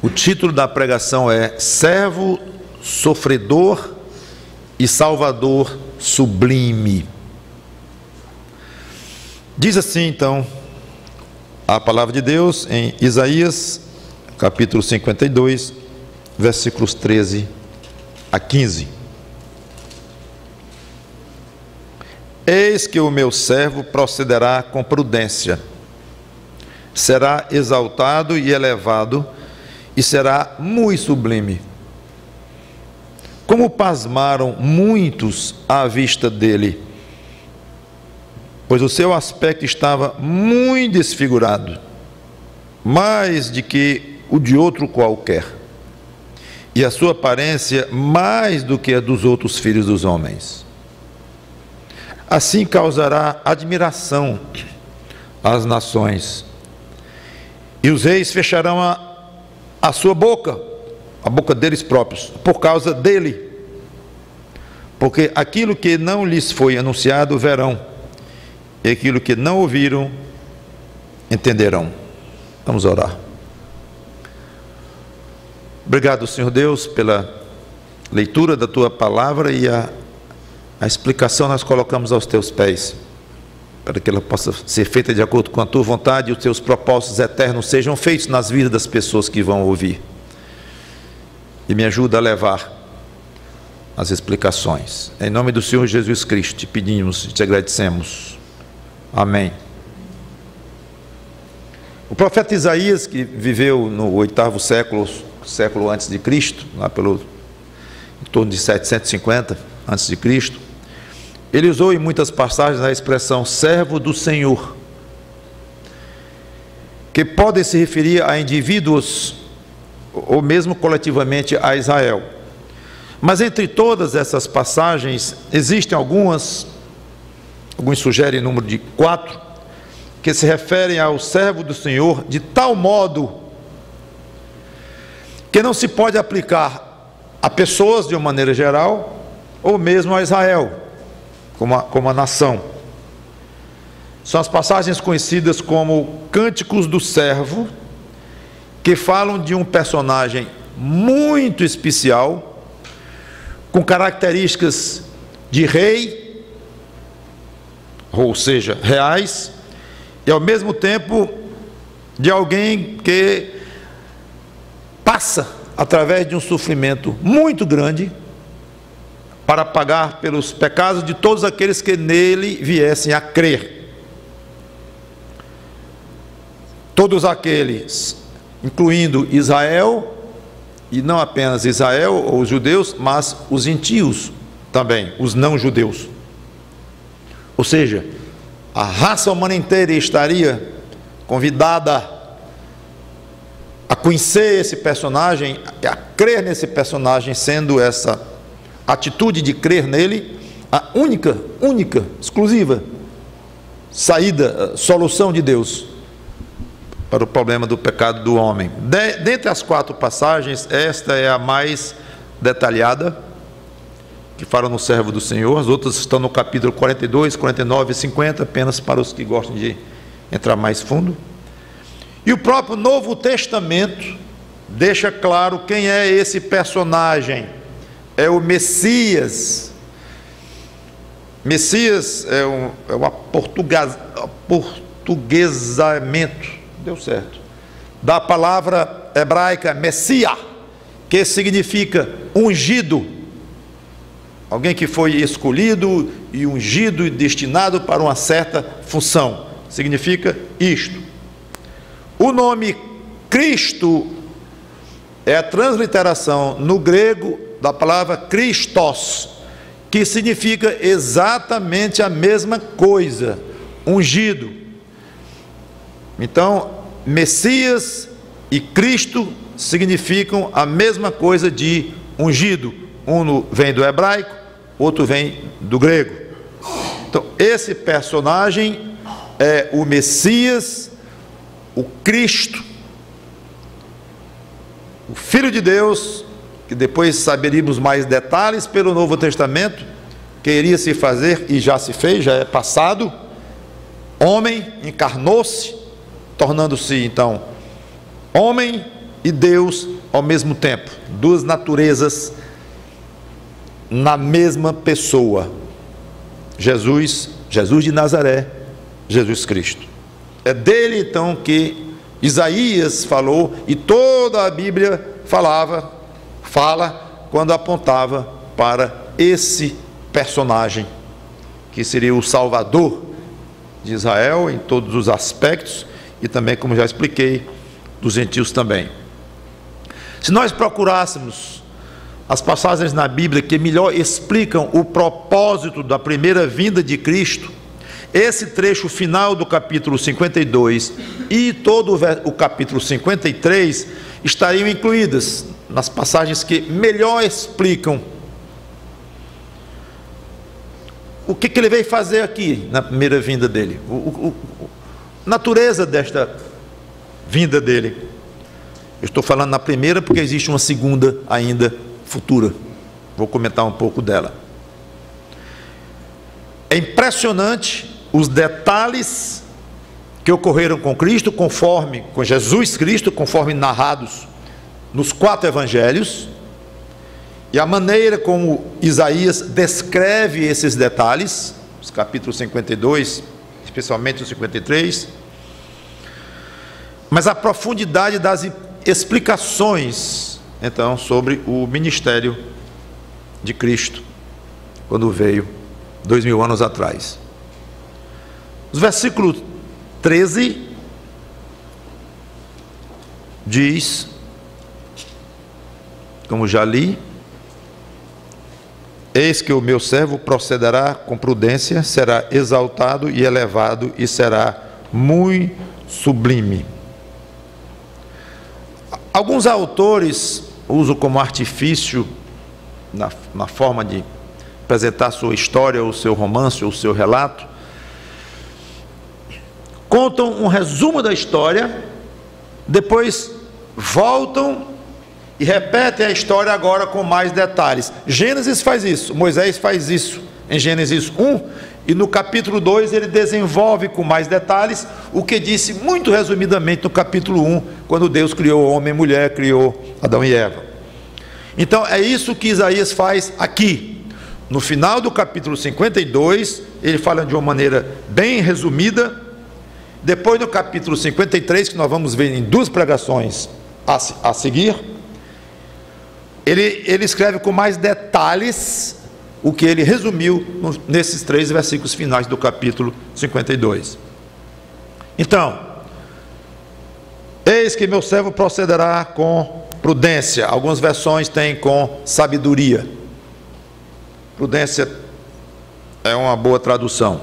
O título da pregação é Servo Sofredor e Salvador Sublime. Diz assim então a palavra de Deus em Isaías, capítulo 52, versículos 13 a 15. Eis que o meu servo procederá com prudência, será exaltado e elevado, e será muito sublime. Como pasmaram muitos à vista dele, pois o seu aspecto estava muito desfigurado, mais do que o de outro qualquer, e a sua aparência mais do que a dos outros filhos dos homens. Assim causará admiração às nações, e os reis fecharão a sua boca, a boca deles próprios, por causa dele, porque aquilo que não lhes foi anunciado verão, e aquilo que não ouviram entenderão. Vamos orar. Obrigado, Senhor Deus, pela leitura da tua palavra, e a explicação nós colocamos aos teus pés, para que ela possa ser feita de acordo com a tua vontade e os teus propósitos eternos sejam feitos nas vidas das pessoas que vão ouvir. E me ajuda a levar as explicações. Em nome do Senhor Jesus Cristo te pedimos e te agradecemos. Amém. O profeta Isaías, que viveu no 8º século antes de Cristo, lá em torno de 750 antes de Cristo, ele usou em muitas passagens a expressão servo do Senhor, que podem se referir a indivíduos ou mesmo coletivamente a Israel. Mas entre todas essas passagens existem alguns sugerem o número de 4, que se referem ao servo do Senhor de tal modo que não se pode aplicar a pessoas de uma maneira geral, ou mesmo a Israel como a nação. São as passagens conhecidas como Cânticos do Servo, que falam de um personagem muito especial, com características de rei, ou seja, reais, e ao mesmo tempo de alguém que passa através de um sofrimento muito grande para pagar pelos pecados de todos aqueles que nele viessem a crer. Todos aqueles, incluindo Israel, e não apenas Israel ou os judeus, mas os gentios também, os não judeus. Ou seja, a raça humana inteira estaria convidada a conhecer esse personagem, a crer nesse personagem, sendo essa atitude de crer nele a única, exclusiva saída, solução de Deus para o problema do pecado do homem. Dentre as 4 passagens, esta é a mais detalhada, que fala no servo do Senhor. As outras estão no capítulo 42, 49 e 50, apenas para os que gostam de entrar mais fundo. E o próprio Novo Testamento deixa claro quem é esse personagem. É o Messias. Messias é um aportuguesamento, deu certo, da palavra hebraica Messiá, que significa ungido, alguém que foi escolhido e ungido e destinado para uma certa função, significa isto. O nome Cristo é a transliteração no grego da palavra Christos, que significa exatamente a mesma coisa, ungido. Então, Messias e Cristo significam a mesma coisa de ungido. Um vem do hebraico, outro vem do grego. Então, esse personagem é o Messias, o Cristo, o Filho de Deus, que depois saberíamos mais detalhes pelo Novo Testamento, que iria se fazer e já se fez, já é passado, homem, encarnou-se, tornando-se então homem, e Deus ao mesmo tempo. Duas naturezas na mesma pessoa. Jesus de Nazaré, Jesus Cristo. É dele então que Isaías falou, e toda a Bíblia fala quando apontava para esse personagem, que seria o Salvador de Israel em todos os aspectos, e também, como já expliquei, dos gentios também. Se nós procurássemos as passagens na Bíblia que melhor explicam o propósito da primeira vinda de Cristo, esse trecho final do capítulo 52 e todo o capítulo 53 estariam incluídas nas passagens que melhor explicam o que ele veio fazer aqui na primeira vinda dele, natureza desta vinda dele. Eu estou falando na primeira porque existe uma segunda ainda futura. Vou comentar um pouco dela. É impressionante os detalhes que ocorreram com Cristo, com Jesus Cristo, conforme narrados nos 4 evangelhos, e a maneira como Isaías descreve esses detalhes, os capítulos 52, especialmente o 53, mas a profundidade das explicações, então, sobre o ministério de Cristo, quando veio 2000 anos atrás. Os versículos 13 diz, como já li: eis que o meu servo procederá com prudência, será exaltado e elevado, e será muito sublime. Alguns autores usam como artifício, na forma de apresentar sua história, ou seu romance, ou seu relato, contam um resumo da história, depois voltam e repetem a história agora com mais detalhes. Gênesis faz isso, Moisés faz isso em Gênesis 1, e no capítulo 2 ele desenvolve com mais detalhes o que disse muito resumidamente no capítulo 1, quando Deus criou homem e mulher, criou Adão e Eva. Então é isso que Isaías faz aqui. No final do capítulo 52, ele fala de uma maneira bem resumida. Depois no capítulo 53, que nós vamos ver em 2 pregações a seguir, ele escreve com mais detalhes o que ele resumiu nesses 3 versículos finais do capítulo 52. Então, eis que meu servo procederá com prudência. Algumas versões têm com sabedoria. Prudência é uma boa tradução.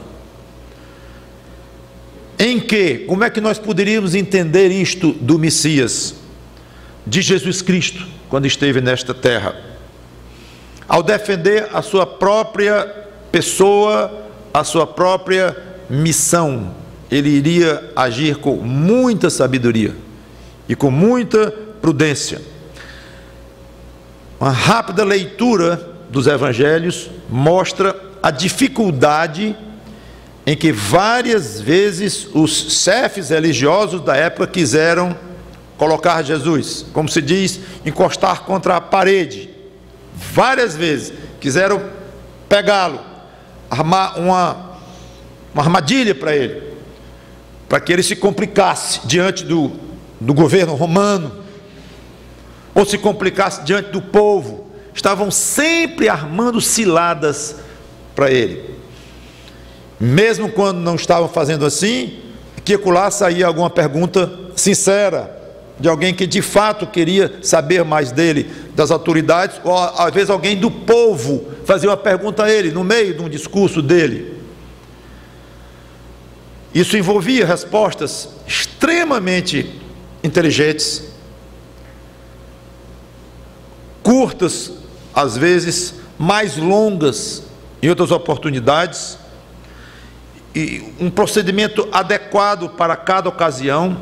Em que? Como é que nós poderíamos entender isto do Messias, de Jesus Cristo, quando esteve nesta terra? Ao defender a sua própria pessoa, a sua própria missão, ele iria agir com muita sabedoria e com muita prudência. Uma rápida leitura dos evangelhos mostra a dificuldade em que várias vezes os chefes religiosos da época quiseram colocar Jesus, como se diz, encostar contra a parede. Várias vezes quiseram pegá-lo, armar uma armadilha para ele, para que ele se complicasse diante do governo romano, ou se complicasse diante do povo. Estavam sempre armando ciladas para ele. Mesmo quando não estavam fazendo assim, que acolá saía alguma pergunta sincera, de alguém que de fato queria saber mais dele, das autoridades, ou às vezes alguém do povo fazia uma pergunta a ele, no meio de um discurso dele. Isso envolvia respostas extremamente inteligentes, curtas, às vezes mais longas em outras oportunidades, e um procedimento adequado para cada ocasião.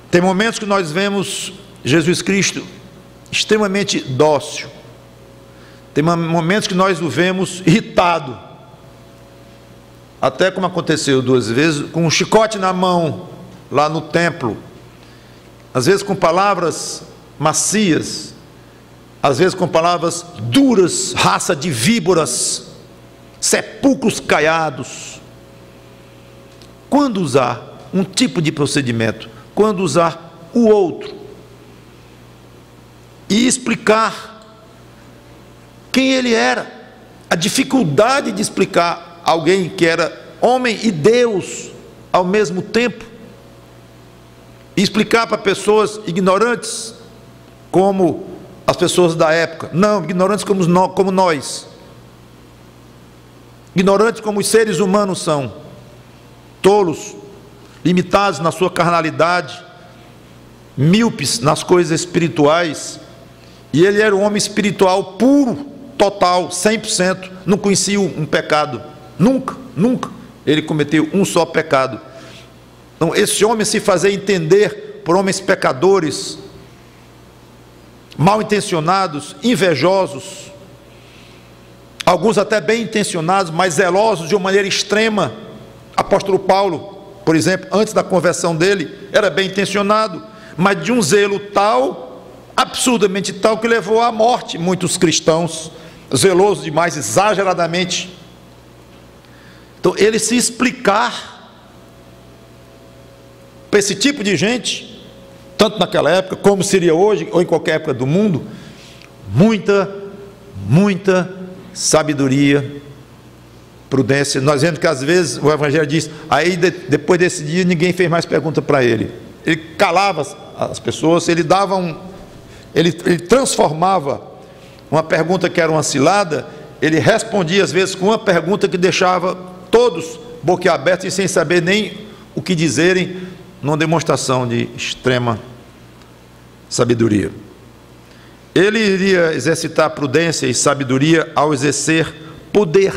Tem momentos que nós vemos Jesus Cristo extremamente dócil, tem momentos que nós o vemos irritado, até como aconteceu 2 vezes, com um chicote na mão, lá no templo, às vezes com palavras macias, às vezes com palavras duras, raça de víboras, sepulcros caiados. Quando usar um tipo de procedimento, quando usar o outro, e explicar quem ele era, a dificuldade de explicar alguém que era homem e Deus ao mesmo tempo, e explicar para pessoas ignorantes, como as pessoas da época, não, ignorantes como nós, ignorantes como os seres humanos são, tolos, limitados na sua carnalidade, míopes nas coisas espirituais, e ele era um homem espiritual puro, total, 100%, não conhecia um pecado, nunca, ele cometeu um só pecado. Então esse homem se fazia entender por homens pecadores, mal intencionados, invejosos, alguns até bem intencionados, mas zelosos de uma maneira extrema. Apóstolo Paulo, por exemplo, antes da conversão dele, era bem intencionado, mas de um zelo tal, absurdamente tal, que levou à morte muitos cristãos, zelosos demais, exageradamente. Então ele se explicar para esse tipo de gente, tanto naquela época, como seria hoje, ou em qualquer época do mundo, muita sabedoria, prudência. Nós vemos que às vezes o Evangelho diz, aí depois desse dia ninguém fez mais pergunta para ele. Ele calava as pessoas, ele dava ele transformava uma pergunta que era uma cilada, ele respondia às vezes com uma pergunta que deixava todos boquiabertos e sem saber nem o que dizerem, numa demonstração de extrema sabedoria. Ele iria exercitar prudência e sabedoria ao exercer poder.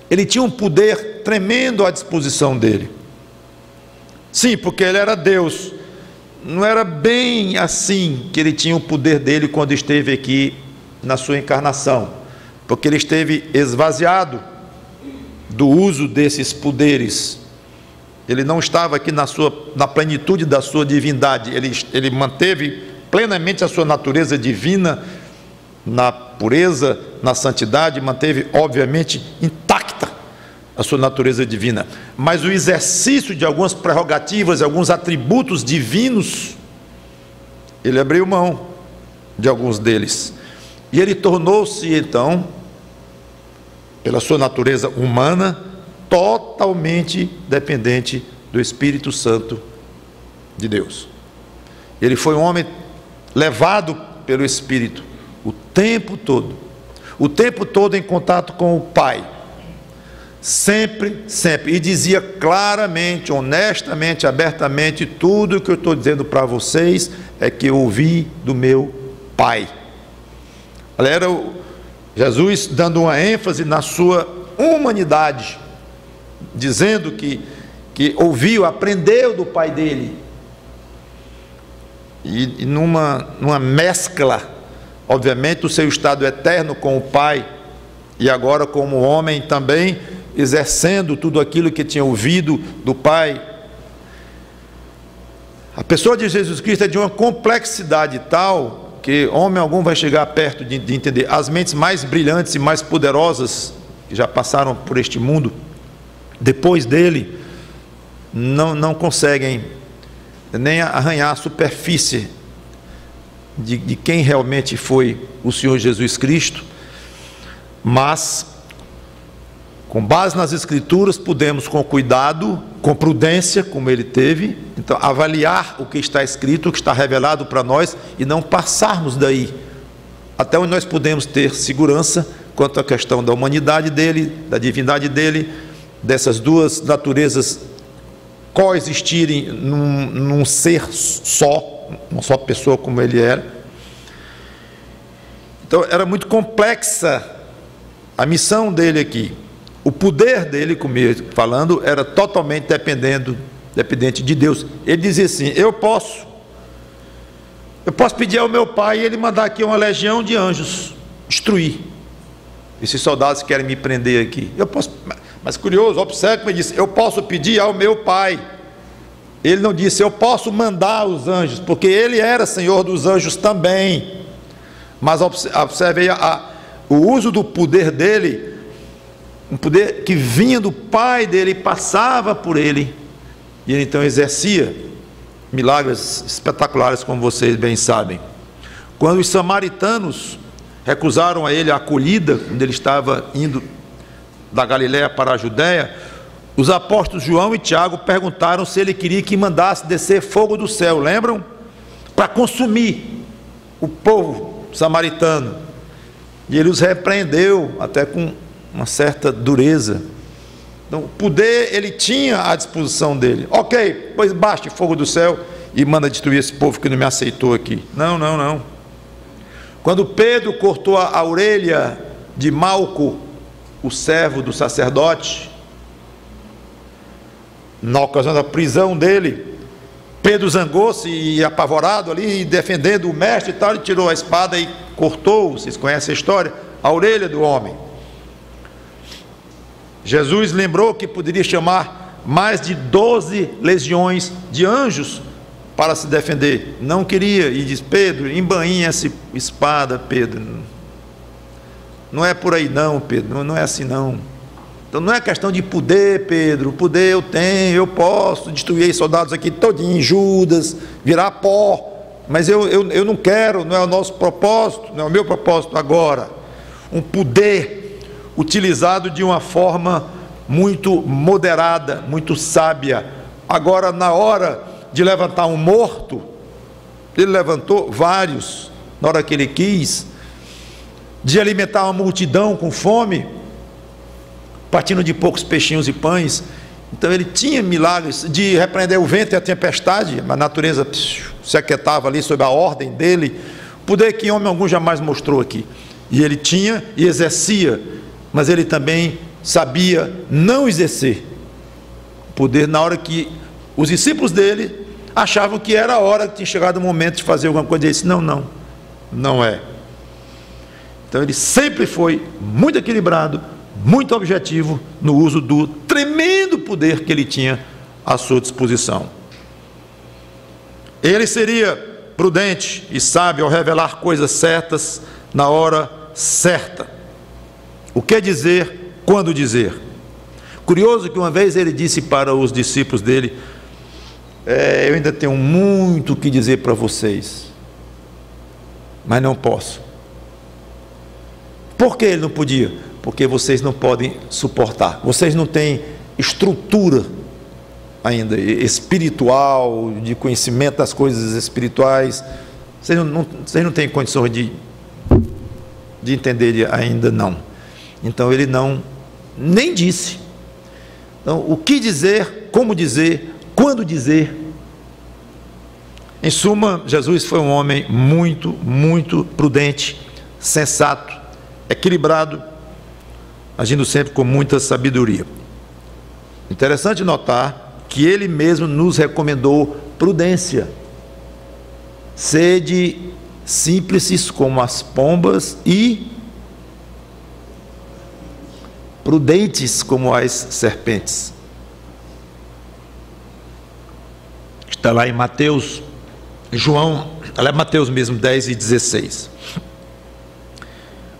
Ele tinha um poder tremendo à disposição dele. Sim, porque ele era Deus. Não era bem assim que ele tinha o poder dele quando esteve aqui na sua encarnação, porque ele esteve esvaziado do uso desses poderes. Ele não estava aqui na plenitude da sua divindade, ele manteve plenamente a sua natureza divina, na pureza, na santidade, manteve obviamente intacta a sua natureza divina, mas o exercício de algumas prerrogativas, alguns atributos divinos, ele abriu mão de alguns deles, e ele tornou-se então, pela sua natureza humana, totalmente dependente do Espírito Santo de Deus. Ele foi um homem levado pelo Espírito o tempo todo em contato com o Pai, sempre, e dizia claramente, honestamente, abertamente, tudo o que eu estou dizendo para vocês é que eu ouvi do meu Pai. Era Jesus dando uma ênfase na sua humanidade, dizendo que ouviu, aprendeu do Pai dele, e numa mescla, obviamente, o seu estado eterno com o Pai, e agora como homem também, exercendo tudo aquilo que tinha ouvido do Pai. A pessoa de Jesus Cristo é de uma complexidade tal, que homem algum vai chegar perto de entender. As mentes mais brilhantes e mais poderosas, que já passaram por este mundo, depois dele, não conseguem nem arranhar a superfície de quem realmente foi o Senhor Jesus Cristo, mas com base nas Escrituras podemos, com cuidado, com prudência, como ele teve, então avaliar o que está escrito, o que está revelado para nós, e não passarmos daí, até onde nós podemos ter segurança quanto à questão da humanidade dele, da divindade dele, dessas duas naturezas coexistirem num ser só, uma só pessoa como ele era. Então era muito complexa a missão dele aqui. O poder dele, como eu falando, era totalmente dependente de Deus. Ele dizia assim, eu posso pedir ao meu Pai e ele mandar aqui uma legião de anjos destruir esses soldados que querem me prender aqui. Eu posso, mas curioso, observe como ele disse, eu posso pedir ao meu Pai Ele não disse, eu posso mandar os anjos, porque ele era Senhor dos anjos também. Mas observe aí o uso do poder dele, um poder que vinha do Pai dele, passava por ele, e ele então exercia milagres espetaculares, como vocês bem sabem. Quando os samaritanos recusaram a ele a acolhida, quando ele estava indo da Galiléia para a Judéia, os apóstolos João e Tiago perguntaram se ele queria que mandasse descer fogo do céu, lembram? Para consumir o povo samaritano. E ele os repreendeu, até com uma certa dureza. Então, o poder ele tinha à disposição dele. Ok, pois baixe fogo do céu e manda destruir esse povo que não me aceitou aqui. Não, não, não. Quando Pedro cortou a orelha de Malco, o servo do sacerdote, na ocasião da prisão dele, Pedro zangou-se e apavorado ali, defendendo o mestre e tal, ele tirou a espada e cortou, vocês conhecem a história, a orelha do homem. Jesus lembrou que poderia chamar mais de 12 legiões de anjos para se defender. Não queria, e diz, Pedro, embainha essa espada, Pedro. Não é por aí não, Pedro, não é assim não. Então não é questão de poder, Pedro, poder eu tenho, eu posso destruir soldados aqui todinho, Judas, virar pó, mas eu não quero, não é o nosso propósito, não é o meu propósito agora. Um poder utilizado de uma forma muito moderada, muito sábia. Agora, na hora de levantar um morto, ele levantou vários, na hora que ele quis, de alimentar uma multidão com fome, partindo de poucos peixinhos e pães. Então ele tinha milagres de repreender o vento e a tempestade, a natureza se aquietava ali sob a ordem dele, poder que homem algum jamais mostrou aqui. E ele tinha e exercia, mas ele também sabia não exercer poder na hora que os discípulos dele achavam que era a hora, que tinha chegado o momento de fazer alguma coisa. Ele disse, não é. Então ele sempre foi muito equilibrado, muito objetivo no uso do tremendo poder que ele tinha à sua disposição. Ele seria prudente e sábio ao revelar coisas certas na hora certa. O que dizer, quando dizer. Curioso que uma vez ele disse para os discípulos dele, eu ainda tenho muito o que dizer para vocês, mas não posso. Por que ele não podia? Porque vocês não podem suportar, vocês não têm estrutura ainda espiritual, de conhecimento das coisas espirituais, vocês não têm condições de entender ainda não. Então ele nem disse. Então, o que dizer, como dizer, quando dizer. Em suma, Jesus foi um homem muito, muito prudente, sensato, equilibrado, agindo sempre com muita sabedoria. Interessante notar que ele mesmo nos recomendou prudência. Sede simples como as pombas e prudentes como as serpentes. Está lá em Mateus, Mateus mesmo, 10 e 16.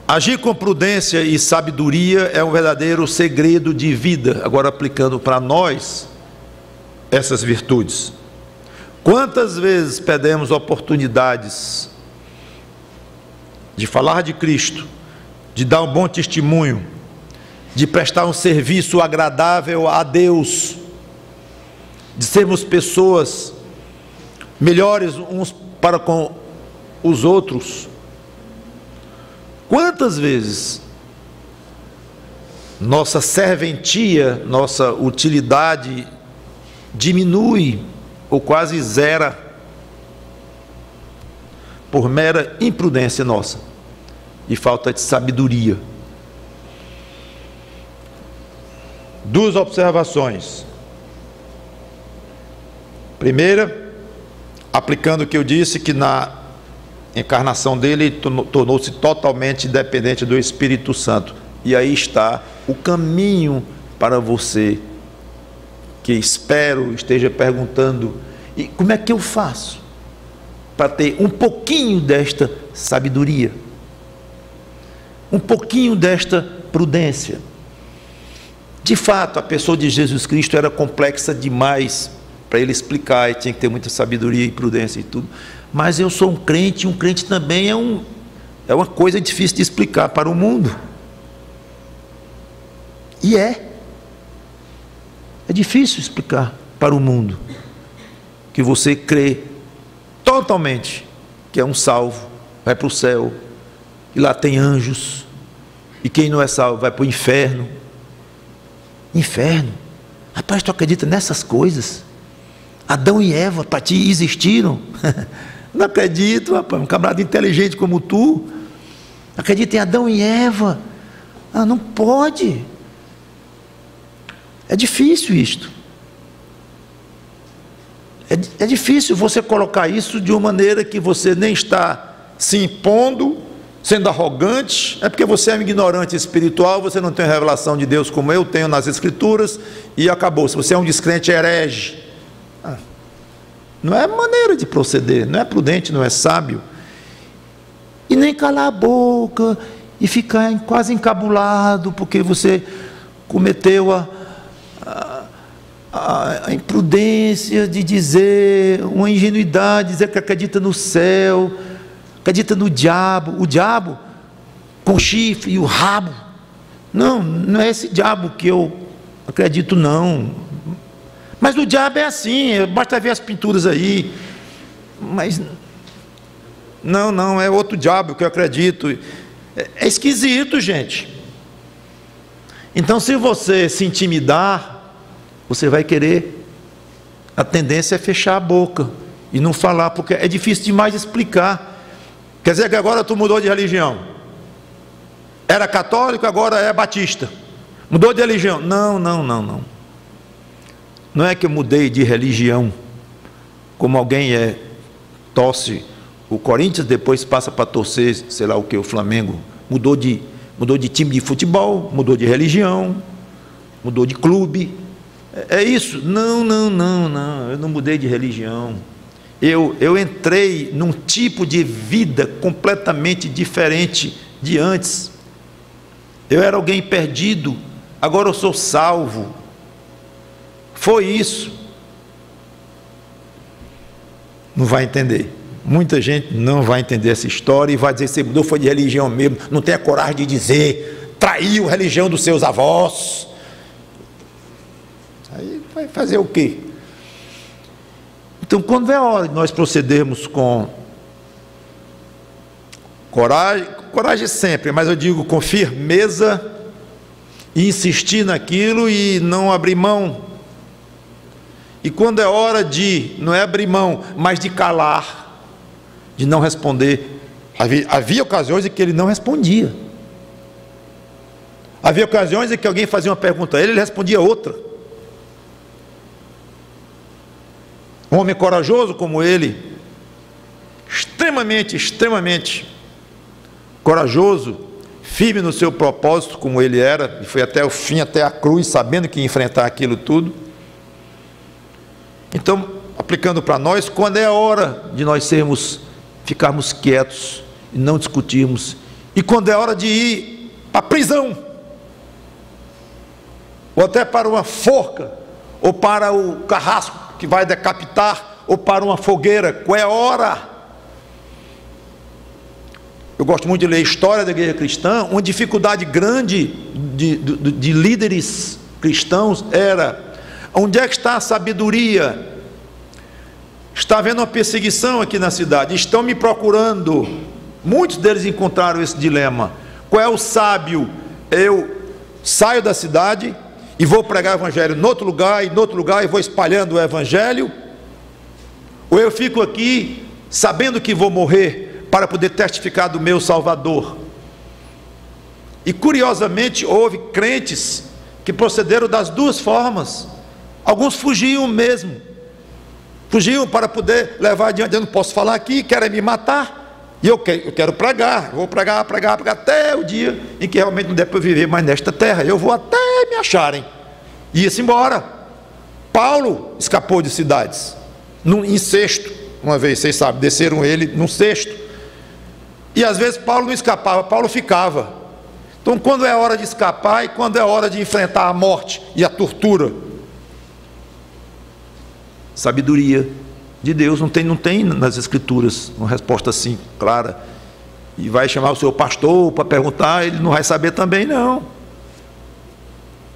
Agir com prudência e sabedoria é um verdadeiro segredo de vida. Agora aplicando para nós essas virtudes. Quantas vezes perdemos oportunidades de falar de Cristo, de dar um bom testemunho, de prestar um serviço agradável a Deus, de sermos pessoas melhores uns para com os outros. Quantas vezes nossa serventia, nossa utilidade diminui ou quase zera por mera imprudência nossa e falta de sabedoria. Duas observações. Primeira, aplicando o que eu disse, que na encarnação dele tornou-se totalmente dependente do Espírito Santo. E aí está o caminho para você que espero esteja perguntando: e como é que eu faço para ter um pouquinho desta sabedoria, um pouquinho desta prudência? De fato, a pessoa de Jesus Cristo era complexa demais para ele explicar, e tinha que ter muita sabedoria e prudência e tudo. Mas eu sou um crente também é uma coisa difícil de explicar para o mundo. E é difícil explicar para o mundo que você crê totalmente que é um salvo, vai para o céu, e lá tem anjos, e quem não é salvo vai para o inferno. Inferno? Rapaz, tu acredita nessas coisas? Adão e Eva para ti existiram? Não acredito, rapaz, um camarada inteligente como tu acredita em Adão e Eva? Ah, não pode. É difícil isto. É difícil você colocar isso de uma maneira que você nem está se impondo, sendo arrogante. É porque você é um ignorante espiritual, você não tem a revelação de Deus como eu tenho nas Escrituras, e acabou. Se você é um descrente herege, não é maneira de proceder, não é prudente, não é sábio. E nem calar a boca e ficar quase encabulado porque você cometeu a imprudência de dizer, uma ingenuidade, dizer que acredita no céu, acredita no diabo, o diabo com chifre e o rabo. Não, não é esse diabo que eu acredito, não. Mas o diabo é assim, basta ver as pinturas aí. Mas não, é outro diabo que eu acredito. É esquisito, gente. Então, se você se intimidar, você vai querer, a tendência é fechar a boca e não falar, porque é difícil demais explicar. Quer dizer que agora tu mudou de religião? Era católico, agora é batista. Mudou de religião? Não. Não é que eu mudei de religião, como alguém torce o Corinthians, depois passa para torcer, sei lá o que, o Flamengo. Mudou de time de futebol, mudou de religião, mudou de clube. É isso? Não, eu não mudei de religião. Eu entrei num tipo de vida completamente diferente de antes. Eu era alguém perdido, agora eu sou salvo. Foi isso. Não vai entender. Muita gente não vai entender essa história e vai dizer: você mudou, foi de religião mesmo. Não tem a coragem de dizer, traiu a religião dos seus avós. Aí vai fazer o quê? Então, quando é a hora de nós procedermos com coragem sempre, mas eu digo com firmeza, e insistir naquilo e não abrir mão. E quando é hora de, não é abrir mão, mas de calar, de não responder. Havia ocasiões em que ele não respondia. Havia ocasiões em que alguém fazia uma pergunta a ele, ele respondia outra. Um homem corajoso como ele, extremamente corajoso, firme no seu propósito como ele era, e foi até o fim, até a cruz, sabendo que ia enfrentar aquilo tudo. Então, aplicando para nós, quando é a hora de nós ficarmos quietos e não discutirmos, e quando é a hora de ir para a prisão, ou até para uma forca, ou para o carrasco que vai decapitar, ou para uma fogueira, qual é a hora? Eu gosto muito de ler a história da igreja cristã. Uma dificuldade grande de líderes cristãos era: onde é que está a sabedoria? Está havendo uma perseguição aqui na cidade, estão me procurando. Muitos deles encontraram esse dilema. Qual é o sábio? Eu saio da cidade e vou pregar o evangelho em outro lugar, e vou espalhando o evangelho, ou eu fico aqui sabendo que vou morrer para poder testificar do meu Salvador? E curiosamente houve crentes que procederam das duas formas. Alguns fugiam mesmo, fugiam para poder levar adiante. Eu não posso falar aqui, querem me matar, e eu quero pregar, vou pregar até o dia em que realmente não der para viver mais nesta terra. Eu vou até me acharem, ia-se embora. Paulo escapou de cidades, em cesto, uma vez, vocês sabem, desceram ele num cesto, e às vezes Paulo não escapava, Paulo ficava. Então, quando é hora de escapar e quando é hora de enfrentar a morte e a tortura, sabedoria de Deus, não tem nas Escrituras uma resposta assim, clara, e vai chamar o seu pastor para perguntar, ele não vai saber também, não.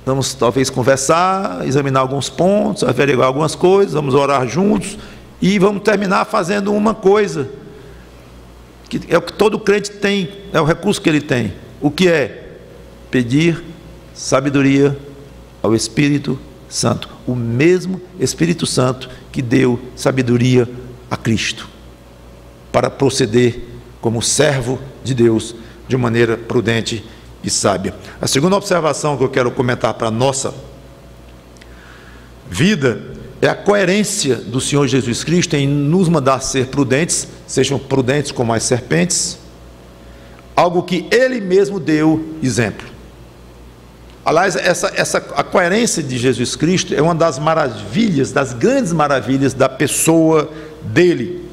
Vamos talvez conversar, examinar alguns pontos, averiguar algumas coisas, vamos orar juntos, e vamos terminar fazendo uma coisa, que é o que todo crente tem, é o recurso que ele tem, o que é? Pedir sabedoria ao Espírito Santo, o mesmo Espírito Santo que deu sabedoria a Cristo, para proceder como servo de Deus, de maneira prudente e sábia. A segunda observação que eu quero comentar para a nossa vida é a coerência do Senhor Jesus Cristo em nos mandar ser prudentes, sejam prudentes como as serpentes, algo que Ele mesmo deu exemplo. Aliás, a coerência de Jesus Cristo é uma das maravilhas, das grandes maravilhas da pessoa dele.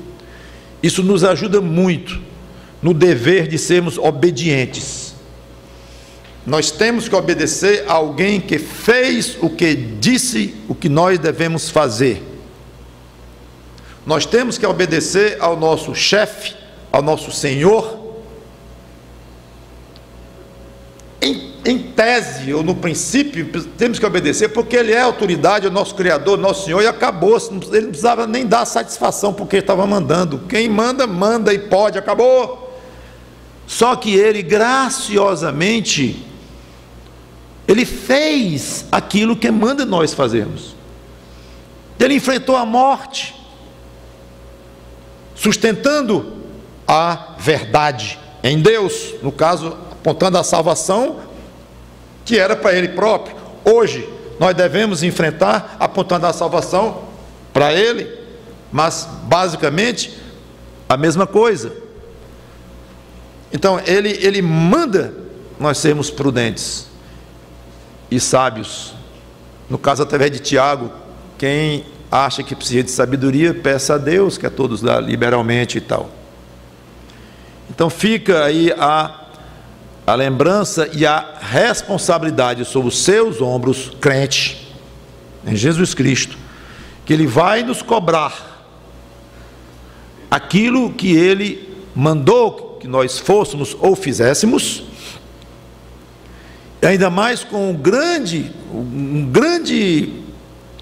Isso nos ajuda muito no dever de sermos obedientes. Nós temos que obedecer a alguém que fez o que disse, o que nós devemos fazer. Nós temos que obedecer ao nosso chefe, ao nosso Senhor. Em tese, ou no princípio, temos que obedecer, porque Ele é a autoridade, é o nosso Criador, nosso Senhor, e acabou. Ele não precisava nem dar satisfação, porque Ele estava mandando. Quem manda, manda e pode, acabou. Só que Ele, graciosamente, Ele fez aquilo que manda nós fazermos. Ele enfrentou a morte, sustentando a verdade em Deus, no caso, apontando a salvação, que era para Ele próprio. Hoje, nós devemos enfrentar, apontando a salvação para Ele, mas, basicamente, a mesma coisa. Então, Ele manda nós sermos prudentes e sábios. No caso, através de Tiago, quem acha que precisa de sabedoria, peça a Deus, que a todos dá liberalmente e tal. Então, fica aí a lembrança e a responsabilidade sobre os seus ombros, crente, em Jesus Cristo, que Ele vai nos cobrar aquilo que Ele mandou que nós fôssemos ou fizéssemos, e ainda mais com um grande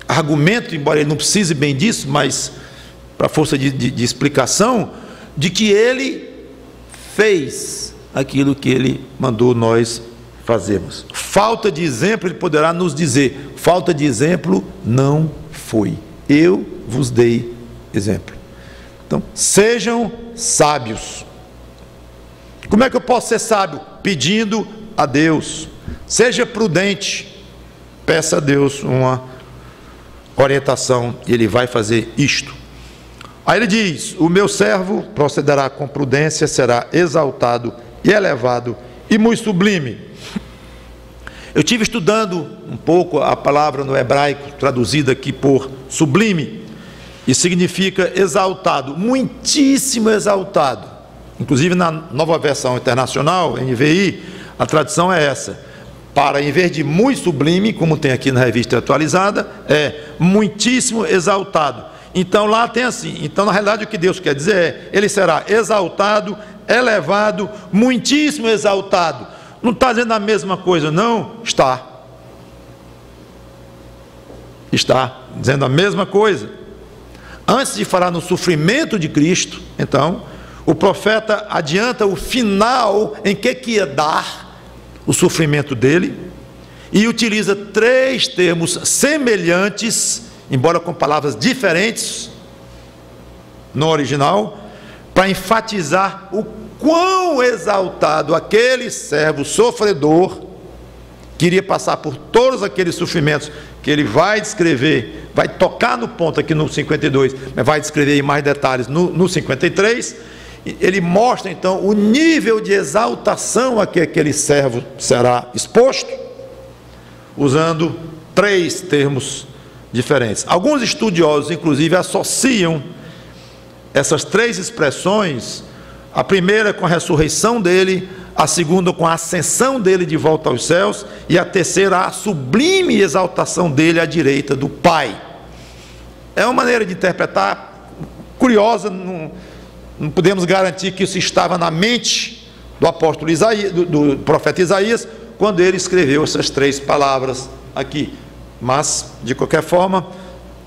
argumento, embora Ele não precise bem disso, mas para força de explicação, de que Ele fez aquilo que Ele mandou nós fazermos. Falta de exemplo, Ele poderá nos dizer, falta de exemplo não foi, eu vos dei exemplo. Então, sejam sábios. Como é que eu posso ser sábio? Pedindo a Deus. Seja prudente, peça a Deus uma orientação, e Ele vai fazer isto. Aí ele diz, o meu servo procederá com prudência, será exaltado e elevado e muito sublime. Eu estive estudando um pouco a palavra no hebraico, traduzida aqui por sublime, e significa exaltado, muitíssimo exaltado. Inclusive na Nova Versão Internacional, NVI, a tradução é essa. Para, em vez de muito sublime, como tem aqui na revista atualizada, é muitíssimo exaltado. Então lá tem assim, então na realidade o que Deus quer dizer é, Ele será exaltado, elevado, muitíssimo exaltado. Não está dizendo a mesma coisa, não? Está dizendo a mesma coisa. Antes de falar no sofrimento de Cristo, então, o profeta adianta o final em que ia dar o sofrimento dele, e utiliza três termos semelhantes, embora com palavras diferentes no original, para enfatizar o quão exaltado aquele servo sofredor, que iria passar por todos aqueles sofrimentos que ele vai descrever, vai tocar no ponto aqui no 52, mas vai descrever em mais detalhes no 53, ele mostra então o nível de exaltação a que aquele servo será exposto, usando três termos diferentes. Alguns estudiosos, inclusive, associam essas três expressões, a primeira com a ressurreição dele, a segunda com a ascensão dele de volta aos céus, e a terceira a sublime exaltação dele à direita do Pai. É uma maneira de interpretar curiosa, não podemos garantir que isso estava na mente do apóstolo Isaías, do profeta Isaías, quando ele escreveu essas três palavras aqui. Mas, de qualquer forma,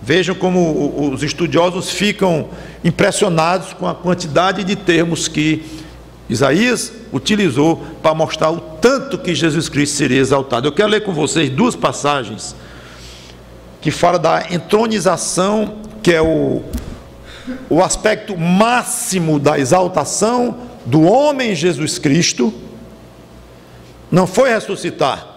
vejam como os estudiosos ficam impressionados com a quantidade de termos que Isaías utilizou para mostrar o tanto que Jesus Cristo seria exaltado. Eu quero ler com vocês duas passagens que falam da entronização, que é o aspecto máximo da exaltação do homem Jesus Cristo. Não foi ressuscitar,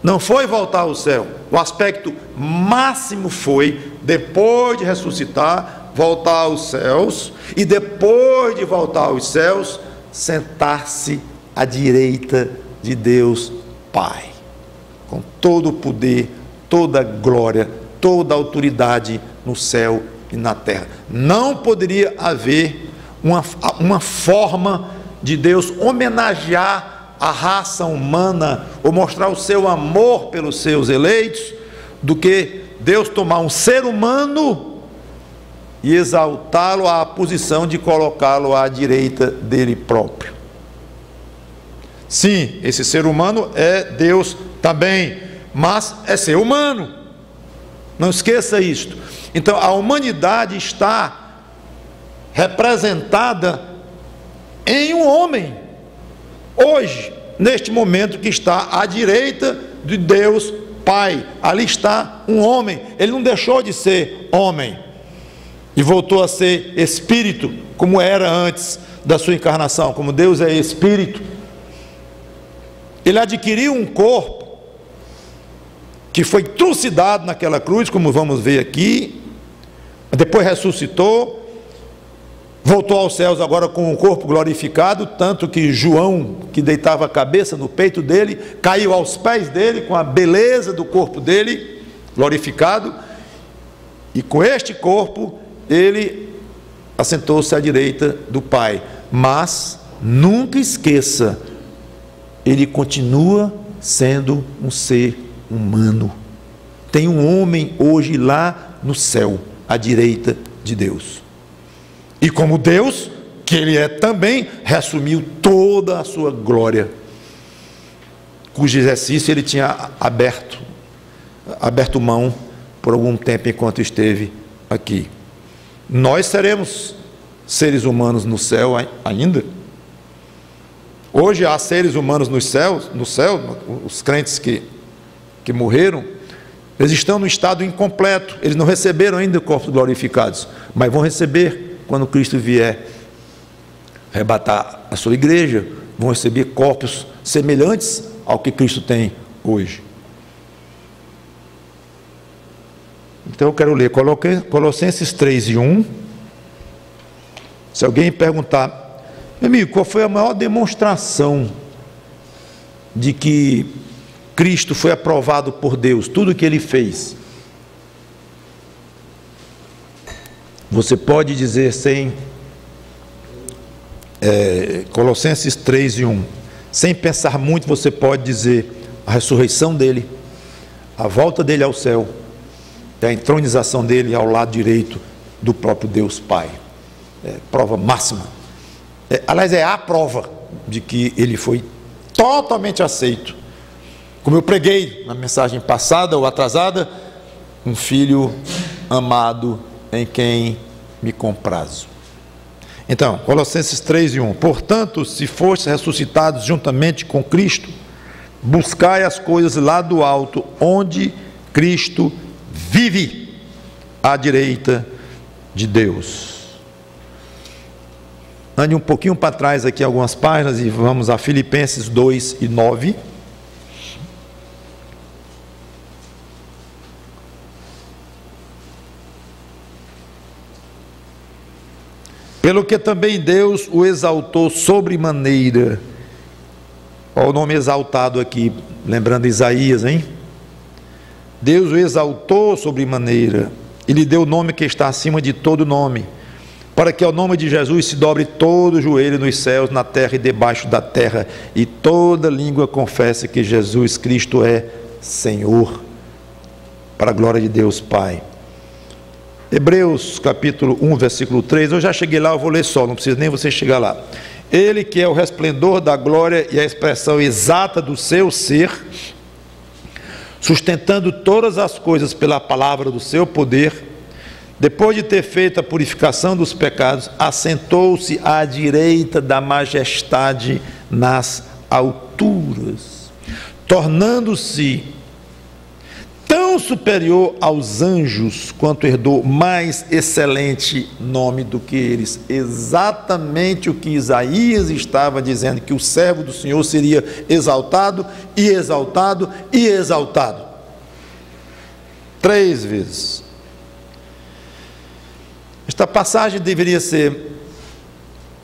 não foi voltar ao céu. O aspecto máximo foi, depois de ressuscitar, voltar aos céus, e depois de voltar aos céus, sentar-se à direita de Deus Pai, com todo o poder, toda a glória, toda a autoridade no céu e na terra. Não poderia haver uma forma de Deus homenagear a raça humana, ou mostrar o seu amor pelos seus eleitos, do que Deus tomar um ser humano e exaltá-lo à posição de colocá-lo à direita dele próprio. Sim, esse ser humano é Deus também, mas é ser humano, não esqueça isto. Então a humanidade está representada em um homem, hoje, neste momento, que está à direita de Deus Pai. Ali está um homem. Ele não deixou de ser homem e voltou a ser espírito, como era antes da sua encarnação. Como Deus é espírito, ele adquiriu um corpo que foi trucidado naquela cruz, como vamos ver aqui, depois ressuscitou, voltou aos céus agora com um corpo glorificado, tanto que João, que deitava a cabeça no peito dele, caiu aos pés dele com a beleza do corpo dele, glorificado, e com este corpo ele assentou-se à direita do Pai. Mas nunca esqueça, ele continua sendo um ser humano. Tem um homem hoje lá no céu, à direita de Deus. E como Deus, que ele é também, reassumiu toda a sua glória, cujo exercício ele tinha aberto mão por algum tempo enquanto esteve aqui. Nós seremos seres humanos no céu ainda. Hoje há seres humanos no céu, os crentes que morreram, eles estão no estado incompleto, eles não receberam ainda corpos glorificados, mas vão receber quando Cristo vier arrebatar a sua igreja, vão receber corpos semelhantes ao que Cristo tem hoje. Então eu quero ler Colossenses 3:1. Se alguém perguntar, meu amigo, qual foi a maior demonstração de que Cristo foi aprovado por Deus, tudo o que ele fez? Você pode dizer Colossenses 3:1, sem pensar muito, você pode dizer a ressurreição dele, a volta dele ao céu, e a entronização dele ao lado direito do próprio Deus Pai. Prova máxima. Aliás, é a prova de que ele foi totalmente aceito. Como eu preguei na mensagem passada ou atrasada, um filho amado em quem me comprazo. Então, Colossenses 3:1. Portanto, se fostes ressuscitados juntamente com Cristo, buscai as coisas lá do alto, onde Cristo vive, à direita de Deus. Ande um pouquinho para trás aqui algumas páginas e vamos a Filipenses 2:9. Pelo que também Deus o exaltou sobremaneira. Olha o nome exaltado aqui, lembrando Isaías, hein? Deus o exaltou sobremaneira e lhe deu o nome que está acima de todo nome, para que ao nome de Jesus se dobre todo o joelho nos céus, na terra e debaixo da terra, e toda língua confesse que Jesus Cristo é Senhor, para a glória de Deus Pai. Hebreus capítulo 1, versículo 3, eu já cheguei lá, eu vou ler só, não precisa nem você chegar lá. Ele que é o resplendor da glória e a expressão exata do seu ser, sustentando todas as coisas pela palavra do seu poder, depois de ter feito a purificação dos pecados, assentou-se à direita da majestade nas alturas, tornando-se tão superior aos anjos, quanto herdou mais excelente nome do que eles. Exatamente o que Isaías estava dizendo, que o servo do Senhor seria exaltado, e exaltado, e exaltado. 3 vezes. Esta passagem deveria ser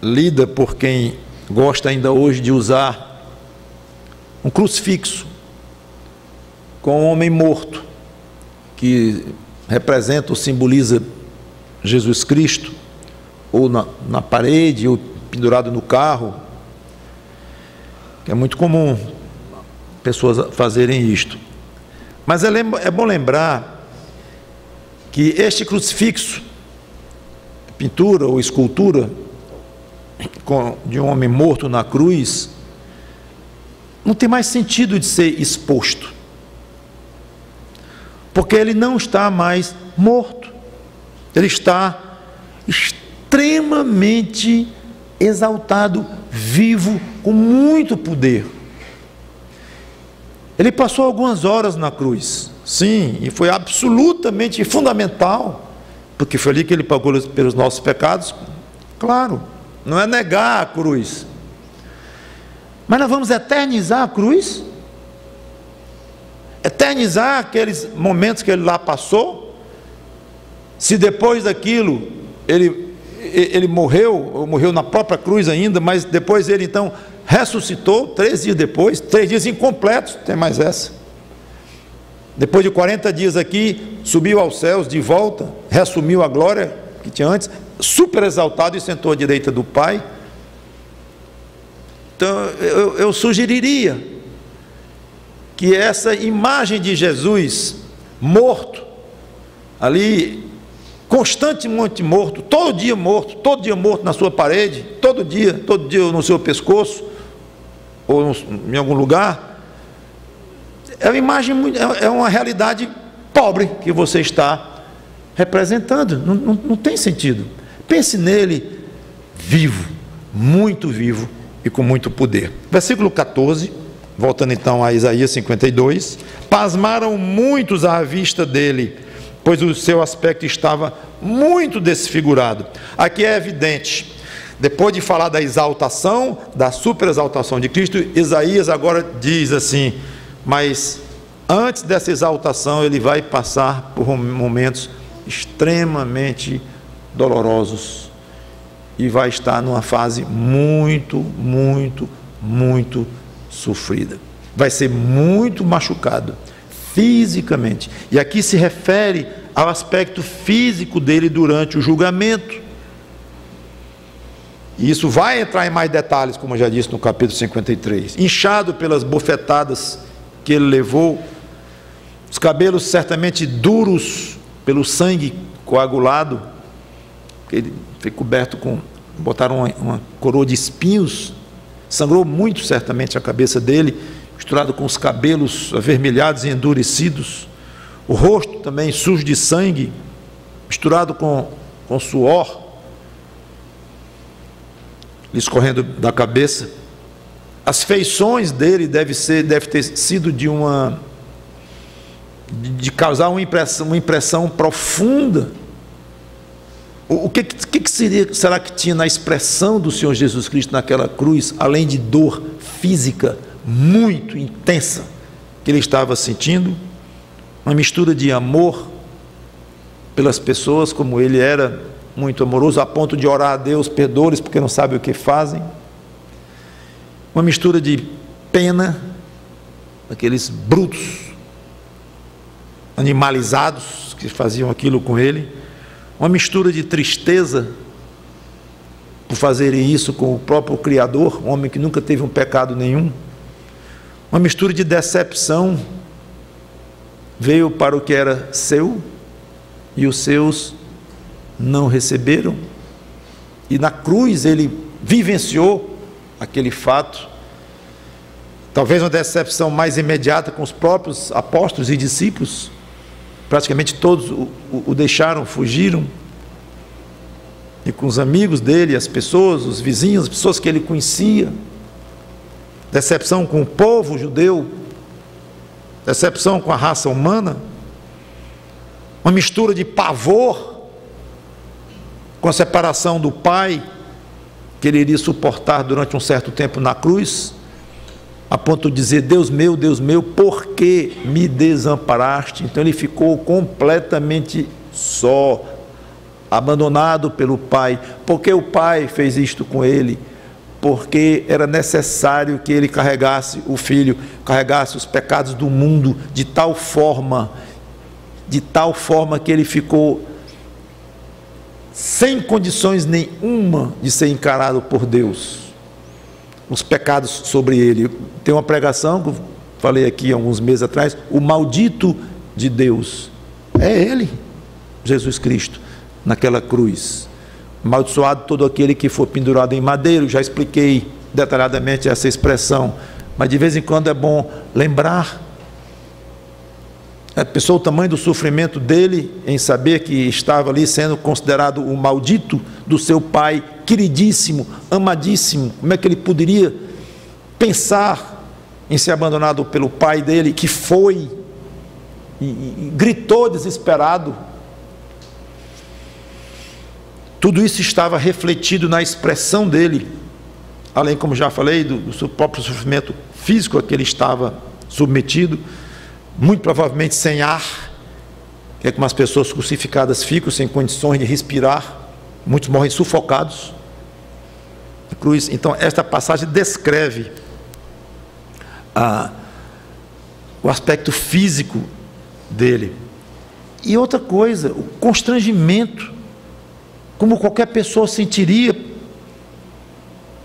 lida por quem gosta ainda hoje de usar um crucifixo com um homem morto, que representa ou simboliza Jesus Cristo, ou na parede, ou pendurado no carro, que é muito comum pessoas fazerem isto. Mas é bom lembrar que este crucifixo, pintura ou escultura de um homem morto na cruz, não tem mais sentido de ser exposto, porque ele não está mais morto, ele está extremamente exaltado, vivo, com muito poder. Ele passou algumas horas na cruz, sim, e foi absolutamente fundamental, porque foi ali que ele pagou pelos nossos pecados. Claro, não é negar a cruz, mas nós vamos eternizar a cruz? Eternizar aqueles momentos que ele lá passou? Se depois daquilo ele morreu na própria cruz ainda, mas depois ele então ressuscitou 3 dias depois, 3 dias incompletos, tem mais essa. Depois de 40 dias aqui, subiu aos céus de volta, reassumiu a glória que tinha antes, super exaltado, e sentou à direita do Pai. Então eu sugeriria que essa imagem de Jesus morto, ali, constantemente morto, todo dia morto na sua parede, todo dia no seu pescoço, ou em algum lugar, é uma imagem, é uma realidade pobre que você está representando. Não tem sentido. Pense nele vivo, muito vivo e com muito poder. Versículo 14, voltando então a Isaías 52, pasmaram muitos à vista dele, pois o seu aspecto estava muito desfigurado. Aqui é evidente, depois de falar da exaltação, da superexaltação de Cristo, Isaías agora diz assim, mas antes dessa exaltação ele vai passar por momentos extremamente dolorosos, e vai estar numa fase muito sofrida, vai ser muito machucado fisicamente, e aqui se refere ao aspecto físico dele durante o julgamento, e isso vai entrar em mais detalhes, como eu já disse no capítulo 53, inchado pelas bofetadas que ele levou, os cabelos certamente duros pelo sangue coagulado, ele foi coberto botaram uma coroa de espinhos, sangrou muito certamente a cabeça dele, misturado com os cabelos avermelhados e endurecidos, o rosto também sujo de sangue, misturado com suor, escorrendo da cabeça. As feições dele deve ter sido de causar uma impressão profunda. O que será que tinha na expressão do Senhor Jesus Cristo naquela cruz, além de dor física muito intensa que ele estava sentindo? Uma mistura de amor pelas pessoas, como ele era muito amoroso, a ponto de orar a Deus, perdoa-lhes porque não sabem o que fazem. Uma mistura de pena, daqueles brutos, animalizados que faziam aquilo com ele, uma mistura de tristeza por fazerem isso com o próprio Criador, um homem que nunca teve um pecado nenhum, uma mistura de decepção. Veio para o que era seu e os seus não receberam, e na cruz ele vivenciou aquele fato. Talvez uma decepção mais imediata com os próprios apóstolos e discípulos, praticamente todos o deixaram, fugiram, e com os amigos dele, as pessoas, os vizinhos, as pessoas que ele conhecia. Decepção com o povo judeu, decepção com a raça humana, uma mistura de pavor com a separação do Pai, que ele iria suportar durante um certo tempo na cruz, a ponto de dizer: Deus meu, por que me desamparaste? Então ele ficou completamente só, abandonado pelo Pai. Porque o Pai fez isto com ele? Porque era necessário que ele carregasse o Filho, carregasse os pecados do mundo de tal forma que ele ficou sem condições nenhuma de ser encarado por Deus, os pecados sobre ele. Tem uma pregação que eu falei aqui há alguns meses atrás: o maldito de Deus é ele, Jesus Cristo, naquela cruz. Amaldiçoado todo aquele que for pendurado em madeiro. Já expliquei detalhadamente essa expressão, mas de vez em quando é bom lembrar. Pensou o tamanho do sofrimento dele em saber que estava ali sendo considerado o maldito do seu pai, queridíssimo, amadíssimo. Como é que ele poderia pensar em ser abandonado pelo pai dele, que foi e gritou desesperado? Tudo isso estava refletido na expressão dele, além, como já falei, do seu próprio sofrimento físico a que ele estava submetido, muito provavelmente sem ar, que é como as pessoas crucificadas ficam, sem condições de respirar. Muitos morrem sufocados na cruz. Então esta passagem descreve o aspecto físico dele. E outra coisa, o constrangimento, como qualquer pessoa sentiria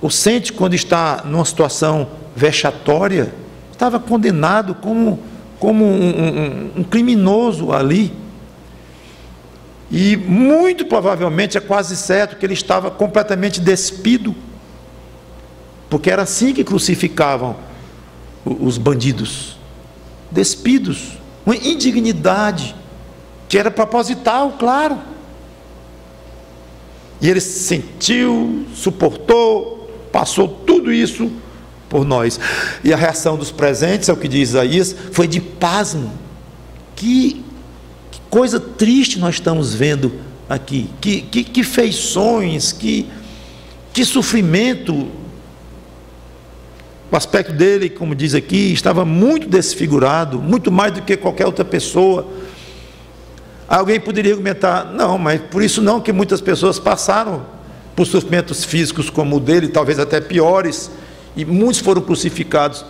ou sente quando está numa situação vexatória. Estava condenado como um criminoso ali, e muito provavelmente, é quase certo, que ele estava completamente despido, porque era assim que crucificavam os bandidos, despidos, uma indignidade que era proposital, claro. E ele sentiu, suportou, passou tudo isso por nós. E a reação dos presentes, é o que diz Isaías, foi de pasmo. Que coisa triste nós estamos vendo aqui. Que feições, que sofrimento. O aspecto dele, como diz aqui, estava muito desfigurado, muito mais do que qualquer outra pessoa. Alguém poderia argumentar: não, mas por isso não que muitas pessoas passaram por sofrimentos físicos como o dele, talvez até piores, e muitos foram crucificados.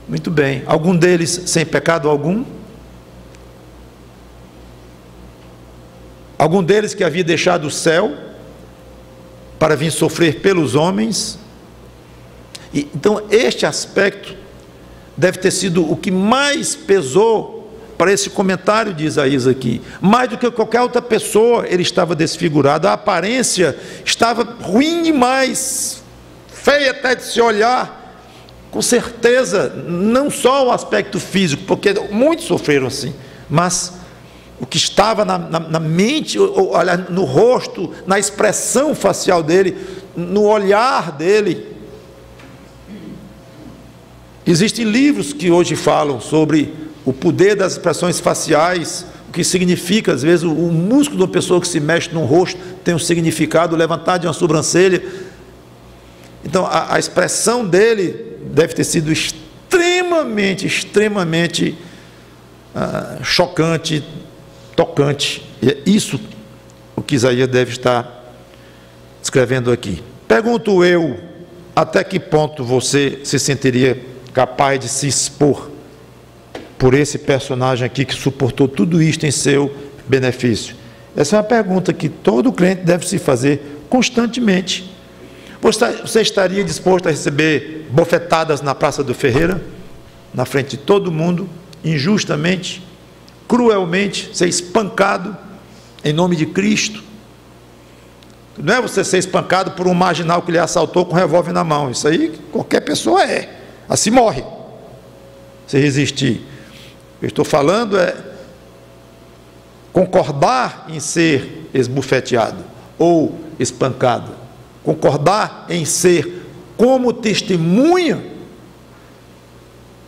Muito bem. Algum deles sem pecado algum? Algum deles que havia deixado o céu para vir sofrer pelos homens? Então este aspecto deve ter sido o que mais pesou para esse comentário de Isaías aqui. Mais do que qualquer outra pessoa, ele estava desfigurado, a aparência estava ruim demais, feia até de se olhar. Com certeza, não só o aspecto físico, porque muitos sofreram assim, mas o que estava na mente, no rosto, na expressão facial dele, no olhar dele. Existem livros que hoje falam sobre o poder das expressões faciais, o que significa, às vezes, o músculo de uma pessoa que se mexe no rosto tem um significado, levantar de uma sobrancelha. Então, a expressão dele deve ter sido extremamente chocante, tocante. E é isso o que Isaías deve estar escrevendo aqui. Pergunto eu, até que ponto você se sentiria capaz de se expor por esse personagem aqui que suportou tudo isto em seu benefício? Essa é uma pergunta que todo crente deve se fazer constantemente. Você estaria disposto a receber bofetadas na Praça do Ferreira, na frente de todo mundo, injustamente, cruelmente, ser espancado em nome de Cristo? Não é você ser espancado por um marginal que lhe assaltou com um revólver na mão. Isso aí qualquer pessoa é. Assim morre, se resistir. Eu estou falando é concordar em ser esbofeteado ou espancado. Concordar em ser como testemunha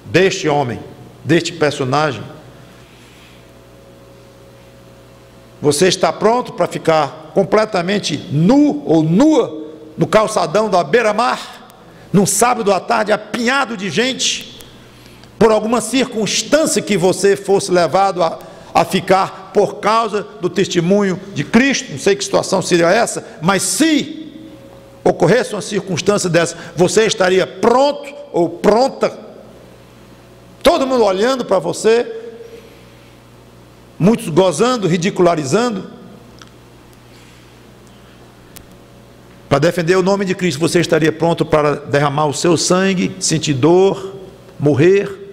deste homem, deste personagem. Você está pronto para ficar completamente nu ou nua no calçadão da beira-mar, num sábado à tarde apinhado de gente, por alguma circunstância que você fosse levado a ficar por causa do testemunho de Cristo? Não sei que situação seria essa, mas se ocorresse uma circunstância dessa, você estaria pronto ou pronta? Todo mundo olhando para você, muitos gozando, ridicularizando, para defender o nome de Cristo. Você estaria pronto para derramar o seu sangue, sentir dor, morrer?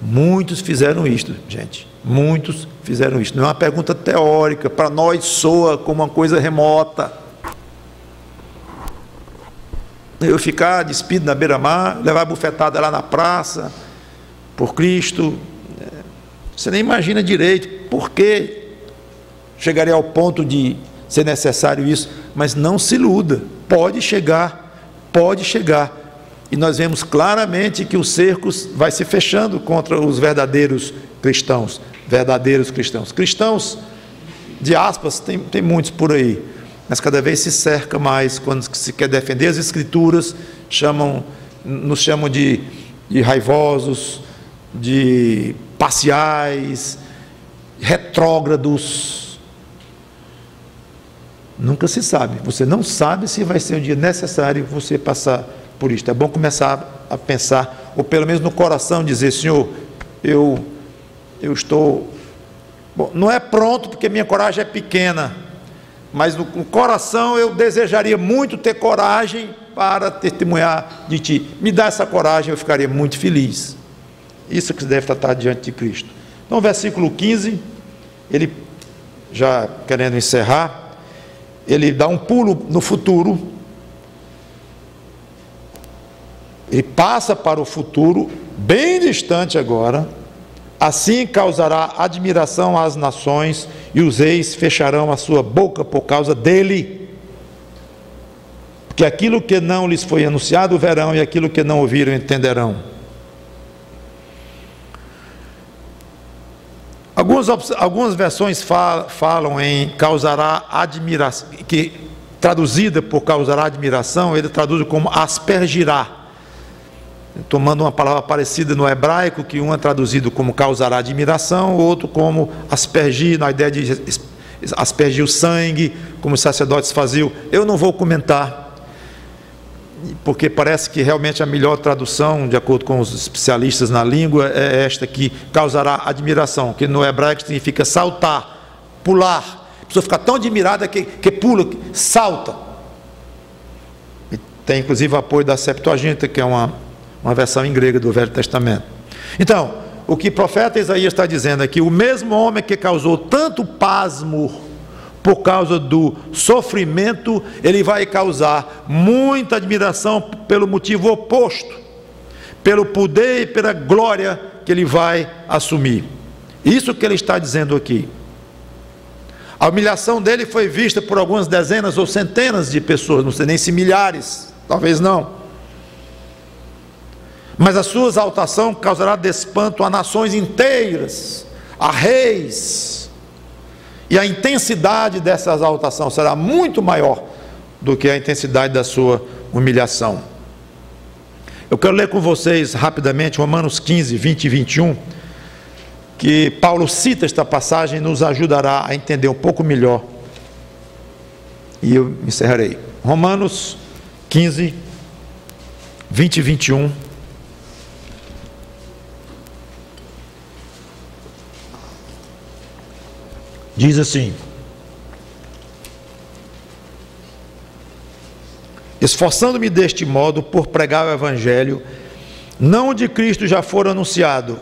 Muitos fizeram isto, gente. Muitos fizeram isto. Não é uma pergunta teórica, para nós soa como uma coisa remota. Eu ficar despido na beira-mar, levar bufetada lá na praça, por Cristo, você nem imagina direito por que chegaria ao ponto de ser necessário isso, mas não se iluda, pode chegar, e nós vemos claramente que o cerco vai se fechando contra os verdadeiros cristãos, cristãos de aspas, tem muitos por aí, mas cada vez se cerca mais, quando se quer defender as Escrituras, nos chamam de raivosos, de parciais, retrógrados. Nunca se sabe, você não sabe se vai ser um dia necessário você passar por isto. É bom começar a pensar, ou pelo menos no coração dizer: Senhor, eu estou, bom, não é pronto porque minha coragem é pequena, mas no coração eu desejaria muito ter coragem para testemunhar de Ti. Me dá essa coragem, eu ficaria muito feliz. Isso que se deve tratar diante de Cristo. Então, versículo 15, ele, já querendo encerrar, ele dá um pulo no futuro, ele passa para o futuro, bem distante agora. Assim causará admiração às nações, e os reis fecharão a sua boca por causa dele. Porque aquilo que não lhes foi anunciado verão, e aquilo que não ouviram entenderão. Algumas versões falam em causará admiração, que traduzida por causará admiração, ele traduz como aspergirá, tomando uma palavra parecida no hebraico, que um é traduzido como causará admiração, o outro como aspergir, na ideia de aspergir o sangue, como os sacerdotes faziam. Eu não vou comentar, porque parece que realmente a melhor tradução, de acordo com os especialistas na língua, é esta que causará admiração, que no hebraico significa saltar, pular. A pessoa fica tão admirada que pula, salta. E tem inclusive o apoio da Septuaginta, que é uma versão em grego do Velho Testamento. Então, o que o profeta Isaías está dizendo aqui: o mesmo homem que causou tanto pasmo por causa do sofrimento, ele vai causar muita admiração pelo motivo oposto, pelo poder e pela glória que ele vai assumir. Isso que ele está dizendo aqui. A humilhação dele foi vista por algumas dezenas ou centenas de pessoas, não sei nem se milhares, talvez não. Mas a sua exaltação causará despanto a nações inteiras, a reis. E a intensidade dessa exaltação será muito maior do que a intensidade da sua humilhação. Eu quero ler com vocês rapidamente Romanos 15, 20 e 21, que Paulo cita esta passagem e nos ajudará a entender um pouco melhor. E eu encerrarei. Romanos 15, 20 e 21. Diz assim: esforçando-me deste modo por pregar o Evangelho, não o de Cristo já for anunciado,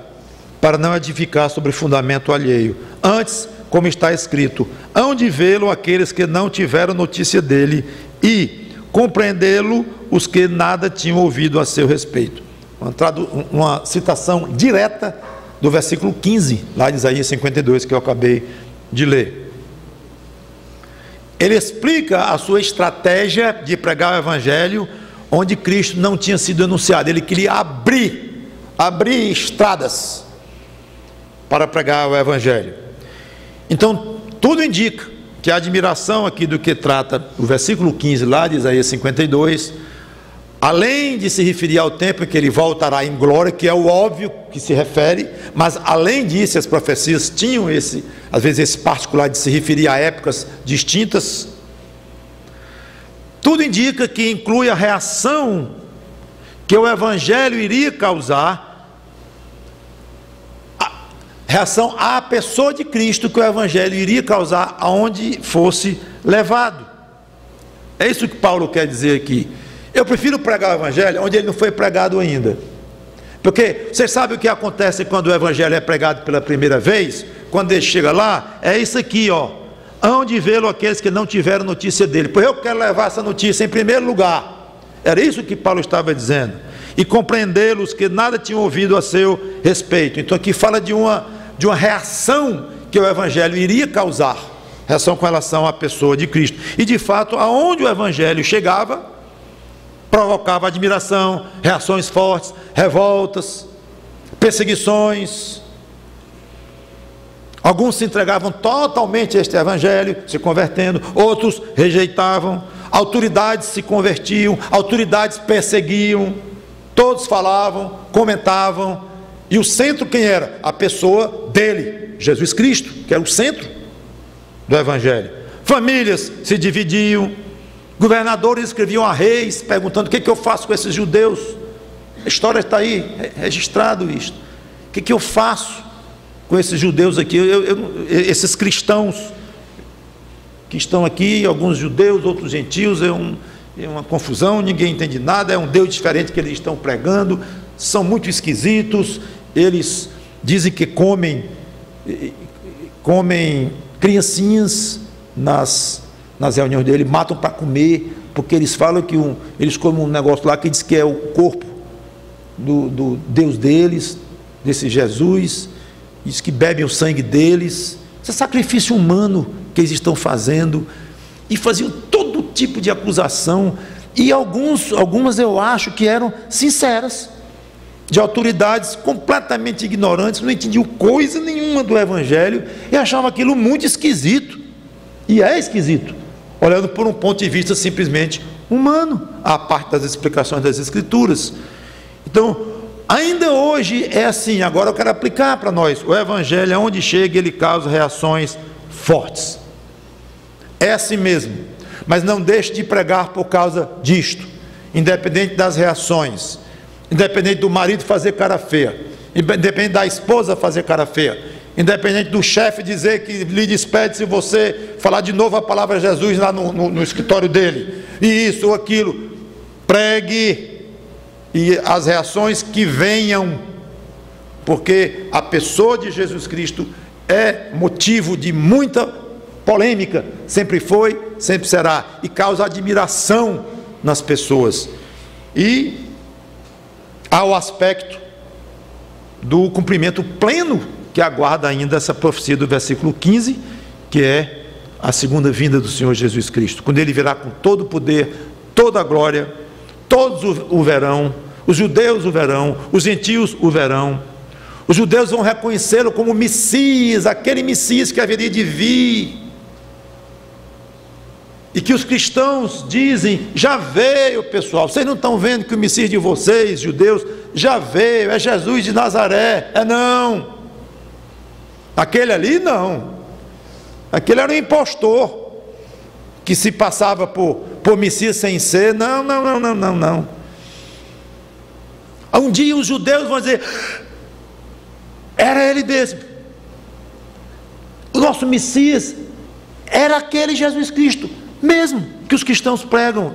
para não edificar sobre fundamento alheio. Antes, como está escrito, hão de vê-lo aqueles que não tiveram notícia dele, e compreendê-lo os que nada tinham ouvido a seu respeito. Uma citação direta do versículo 15, lá de Isaías 52, que eu acabei de ler. Ele explica a sua estratégia de pregar o Evangelho onde Cristo não tinha sido anunciado. Ele queria abrir estradas para pregar o Evangelho. Então, tudo indica que a admiração aqui do que trata o versículo 15 lá de Isaías 52, além de se referir ao tempo em que ele voltará em glória, que é o óbvio que se refere, mas além disso as profecias tinham às vezes esse particular de se referir a épocas distintas. Tudo indica que inclui a reação que o Evangelho iria causar, reação à pessoa de Cristo que o Evangelho iria causar aonde fosse levado. É isso que Paulo quer dizer aqui. Eu prefiro pregar o Evangelho onde ele não foi pregado ainda, porque vocês sabem o que acontece quando o Evangelho é pregado pela primeira vez? Quando ele chega lá, é isso aqui, ó: hão de vê-lo aqueles que não tiveram notícia dele. Pois eu quero levar essa notícia em primeiro lugar. Era isso que Paulo estava dizendo. E compreendê-los que nada tinham ouvido a seu respeito. Então aqui fala de uma reação que o Evangelho iria causar, reação com relação à pessoa de Cristo. E de fato, aonde o Evangelho chegava, provocava admiração, reações fortes, revoltas, perseguições. Alguns se entregavam totalmente a este Evangelho, se convertendo, outros rejeitavam, autoridades se convertiam, autoridades perseguiam, todos falavam, comentavam, e o centro quem era? A pessoa dele, Jesus Cristo, que era o centro do Evangelho. Famílias se dividiam, governadores escreviam a reis, perguntando: o que eu faço com esses judeus? A história está aí, registrado isto. O que eu faço com esses judeus aqui, esses cristãos que estão aqui, alguns judeus, outros gentios? É uma confusão, ninguém entende nada, é um Deus diferente que eles estão pregando, são muito esquisitos. Eles dizem que comem criancinhas nas reuniões dele, matam para comer, porque eles falam que eles comem um negócio lá que diz que é o corpo do Deus deles, desse Jesus, diz que bebem o sangue deles. Esse sacrifício humano que eles estão fazendo, e faziam todo tipo de acusação, e algumas eu acho que eram sinceras, de autoridades completamente ignorantes, não entendiam coisa nenhuma do Evangelho, e achavam aquilo muito esquisito, e é esquisito, olhando por um ponto de vista simplesmente humano, à parte das explicações das Escrituras. Então, ainda hoje é assim. Agora eu quero aplicar para nós: o Evangelho, aonde chega, ele causa reações fortes. É assim mesmo, mas não deixe de pregar por causa disto, independente das reações, independente do marido fazer cara feia, independente da esposa fazer cara feia, independente do chefe dizer que lhe despede se você falar de novo a palavra de Jesus lá no escritório dele, e isso ou aquilo. Pregue, e as reações que venham, porque a pessoa de Jesus Cristo é motivo de muita polêmica, sempre foi, sempre será, e causa admiração nas pessoas. E há o aspecto do cumprimento pleno que aguarda ainda essa profecia do versículo 15, que é a segunda vinda do Senhor Jesus Cristo, quando ele virá com todo o poder, toda a glória. Todos o verão, os judeus o verão, os gentios o verão. Os judeus vão reconhecê-lo como Messias, aquele Messias que haveria de vir, e que os cristãos dizem: já veio, pessoal, vocês não estão vendo que o Messias de vocês, judeus, já veio, é Jesus de Nazaré? Não, aquele ali não, aquele era um impostor, que se passava por Messias sem ser. Não. Um dia os judeus vão dizer: era ele mesmo, nosso Messias era aquele Jesus Cristo, mesmo que os cristãos pregam.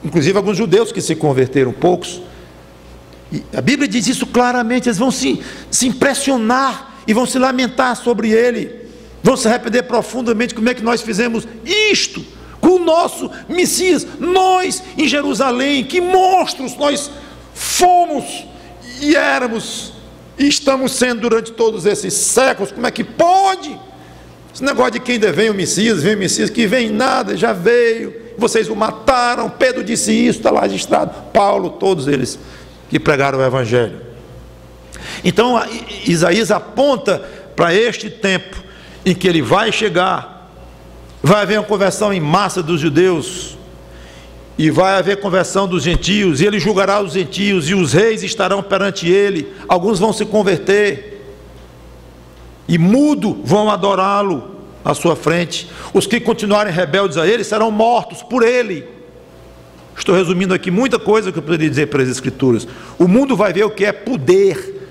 Inclusive alguns judeus que se converteram, poucos. E a Bíblia diz isso claramente, eles vão se impressionar e vão se lamentar sobre ele, vão se arrepender profundamente. Como é que nós fizemos isto com o nosso Messias? Nós em Jerusalém, que monstros nós fomos e éramos e estamos sendo durante todos esses séculos. Como é que pode? Esse negócio de que ainda vem o Messias, que vem nada, já veio, vocês o mataram. Pedro disse isso, está lá registrado, Paulo, todos eles que pregaram o Evangelho. Então Isaías aponta para este tempo em que ele vai chegar, vai haver uma conversão em massa dos judeus, e vai haver conversão dos gentios, e ele julgará os gentios, e os reis estarão perante ele, alguns vão se converter, e mudo vão adorá-lo à sua frente. Os que continuarem rebeldes a ele serão mortos por ele. Estou resumindo aqui muita coisa que eu poderia dizer para as Escrituras. O mundo vai ver o que é poder,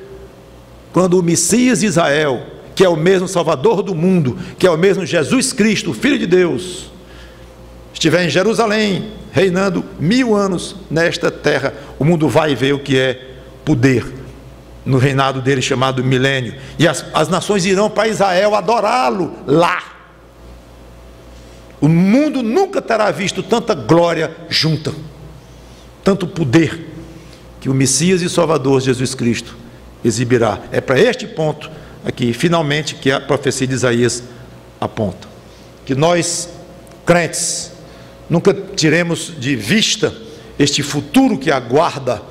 quando o Messias de Israel, que é o mesmo Salvador do mundo, que é o mesmo Jesus Cristo, o Filho de Deus, estiver em Jerusalém, reinando 1000 anos nesta terra. O mundo vai ver o que é poder no reinado dele, chamado milênio, e as nações irão para Israel adorá-lo lá. O mundo nunca terá visto tanta glória junta, tanto poder, que o Messias e Salvador Jesus Cristo exibirá. É para este ponto aqui, finalmente, que a profecia de Isaías aponta. Que nós, crentes, nunca tiremos de vista este futuro que aguarda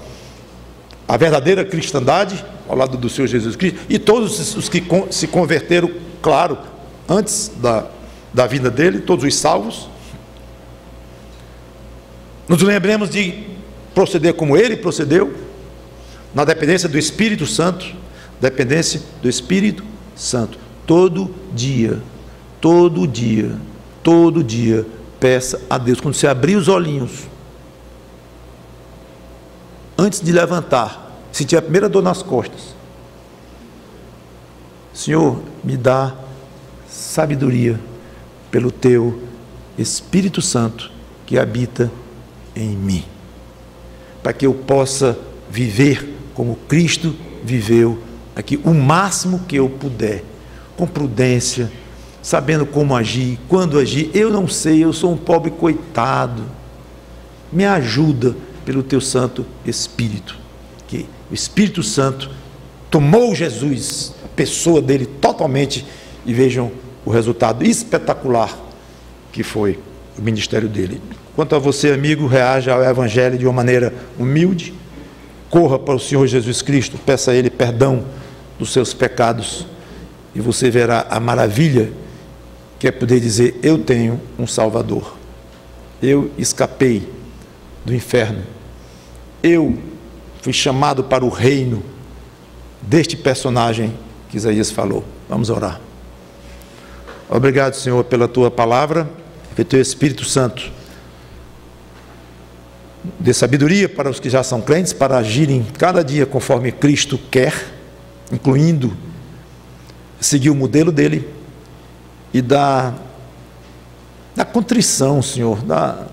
a verdadeira cristandade, ao lado do Senhor Jesus Cristo, e todos os que se converteram, claro, antes da vinda dele, todos os salvos. Nos lembremos de proceder como ele procedeu, na dependência do Espírito Santo, dependência do Espírito Santo, todo dia, peça a Deus, quando você abrir os olhinhos, antes de levantar, sentir a primeira dor nas costas, Senhor, me dá sabedoria pelo teu Espírito Santo que habita em mim, para que eu possa viver como Cristo viveu aqui, o máximo que eu puder, com prudência, sabendo como agir, quando agir. Eu não sei, eu sou um pobre coitado, me ajuda pelo teu Santo Espírito, que o Espírito Santo tomou Jesus, a pessoa dele totalmente, e vejam o resultado espetacular que foi o ministério dele. Quanto a você, amigo, reaja ao Evangelho de uma maneira humilde, corra para o Senhor Jesus Cristo, peça a Ele perdão dos seus pecados, e você verá a maravilha que é poder dizer: eu tenho um Salvador, eu escapei do inferno, eu fui chamado para o reino deste personagem que Isaías falou. Vamos orar. Obrigado, Senhor, pela tua palavra, pelo teu Espírito Santo. Dê sabedoria para os que já são crentes, para agirem cada dia conforme Cristo quer, incluindo seguir o modelo dele, e da contrição, Senhor, da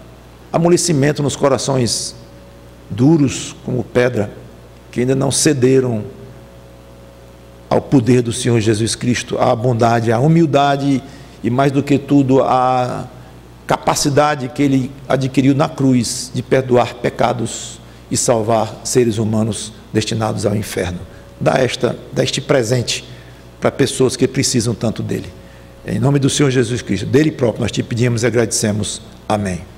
amolecimento nos corações duros como pedra, que ainda não cederam ao poder do Senhor Jesus Cristo, à bondade, à humildade e, mais do que tudo, à capacidade que Ele adquiriu na cruz de perdoar pecados e salvar seres humanos destinados ao inferno. Dá este presente para pessoas que precisam tanto dele. Em nome do Senhor Jesus Cristo, dele próprio, nós te pedimos e agradecemos. Amém.